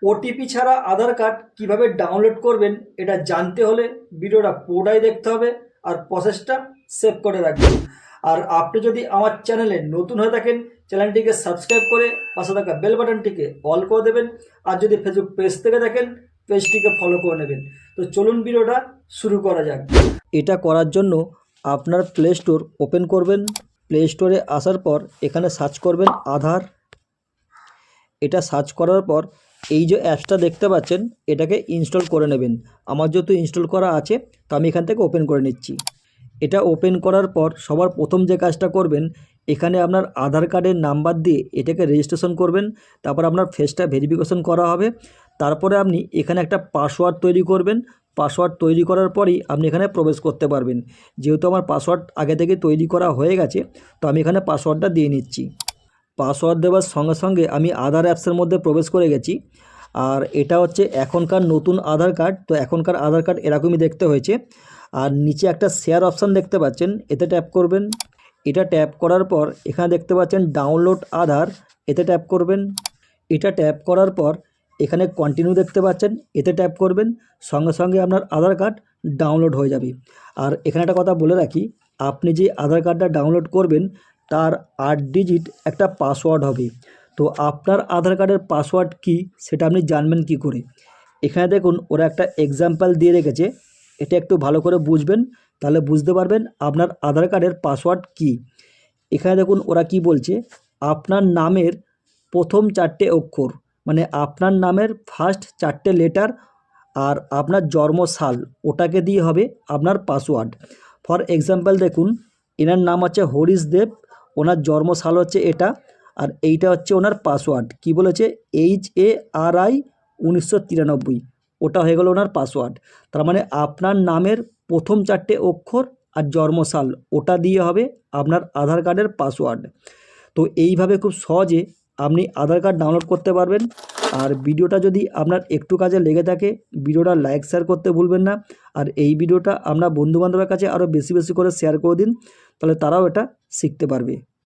OTP ছাড়া আধার card কিভাবে download করবেন এটা জানতে হলে ভিডিওটা পুরোটাই দেখতে হবে আর প্রসেসটা সেভ করে রাখবেন। আর আপনি যদি আমার চ্যানেলে নতুন হয়ে থাকেন চ্যানেলটিকে সাবস্ক্রাইব করে পাশে থাকা বেল বাটনটিকে অল করে দেবেন। আর যদি ফেসবুক পেজ থেকে দেখেন পেজটিকে ফলো করে নেবেন। তো চলুন ভিডিওটা শুরু করা যাক। এটা করার জন্য আপনার প্লে স্টোর ওপেন করবেন। প্লে স্টোরে আসার পর এখানে সার্চ করবেন আধার। এটা সার্চ করার পর এই যে অ্যাপসটা দেখতে পাচ্ছেন এটাকে ইনস্টল করে নেবেন। আমার যেহেতু ইনস্টল করা আছে তো আমি এখান থেকে ওপেন করে নিচ্ছি। এটা ওপেন করার পর সবার প্রথম যে কাজটা করবেন এখানে আপনার আধার কার্ডের নাম্বার দিয়ে এটাকে রেজিস্ট্রেশন করবেন। তারপর আপনার ফেসটা ভেরিফিকেশন করা হবে। তারপরে আপনি এখানে একটা পাসওয়ার্ড তৈরি করবেন। পাসওয়ার্ড তৈরি করার পরেই আপনি এখানে প্রবেশ করতে পারবেন। যেহেতু আমার পাসওয়ার্ড আগে থেকে তৈরি করা হয়ে গেছে তো আমি এখানে পাসওয়ার্ডটা দিয়ে নিচ্ছি। পাসওয়ার্ড দেওয়ার সঙ্গে সঙ্গে আমি আধার অ্যাপসের মধ্যে প্রবেশ করে গেছি। আর এটা হচ্ছে এখনকার নতুন আধার কার্ড। তো এখনকার আধার কার্ড এরকমই দেখতে হয়েছে। আর নিচে একটা শেয়ার অপশান দেখতে পাচ্ছেন, এতে ট্যাপ করবেন। এটা ট্যাপ করার পর এখানে দেখতে পাচ্ছেন ডাউনলোড আধার, এতে ট্যাপ করবেন। এটা ট্যাপ করার পর এখানে কন্টিনিউ দেখতে পাচ্ছেন, এতে ট্যাপ করবেন। সঙ্গে সঙ্গে আপনার আধার কার্ড ডাউনলোড হয়ে যাবে। আর এখানে একটা কথা বলে রাখি, আপনি যে আধার কার্ডটা ডাউনলোড করবেন তার 8 ডিজিট একটা পাসওয়ার্ড হবে। তো আপনার আধার কার্ডের পাসওয়ার্ড কী সেটা আপনি জানবেন কি করে? এখানে দেখুন ওরা একটা এক্সাম্পল দিয়ে রেখেছে, এটা একটু ভালো করে বুঝবেন, তাহলে বুঝতে পারবেন আপনার আধার কার্ডের পাসওয়ার্ড কী। এখানে দেখুন ওরা কি বলছে, আপনার নামের প্রথম 4টে অক্ষর, মানে আপনার নামের ফার্স্ট 4টে লেটার আর আপনার জন্মসাল, ওটাকে দিয়ে হবে আপনার পাসওয়ার্ড। ফর এক্সাম্পল দেখুন, এনার নাম হচ্ছে হরিশ দেব, ওনার জন্মসাল হচ্ছে এটা, আর এইটা হচ্ছে ওনার পাসওয়ার্ড। কি বলেছে, HARI 1993, ওটা হয়ে গেল ওনার পাসওয়ার্ড। তার মানে আপনার নামের প্রথম 4টে অক্ষর আর জন্মসাল, ওটা দিয়ে হবে আপনার আধার কার্ডের পাসওয়ার্ড। তো এইভাবে খুব সহজে আপনি আধার কার্ড ডাউনলোড করতে পারবেন। আর ভিডিওটা যদি আপনার একটু কাজে লেগে থাকে ভিডিওটা লাইক শেয়ার করতে ভুলবেন না। আর এই ভিডিওটা আপনার বন্ধুবান্ধবের কাছে আরও বেশি বেশি করে শেয়ার করে দিন, তাহলে তারাও এটা শিখতে পারবে।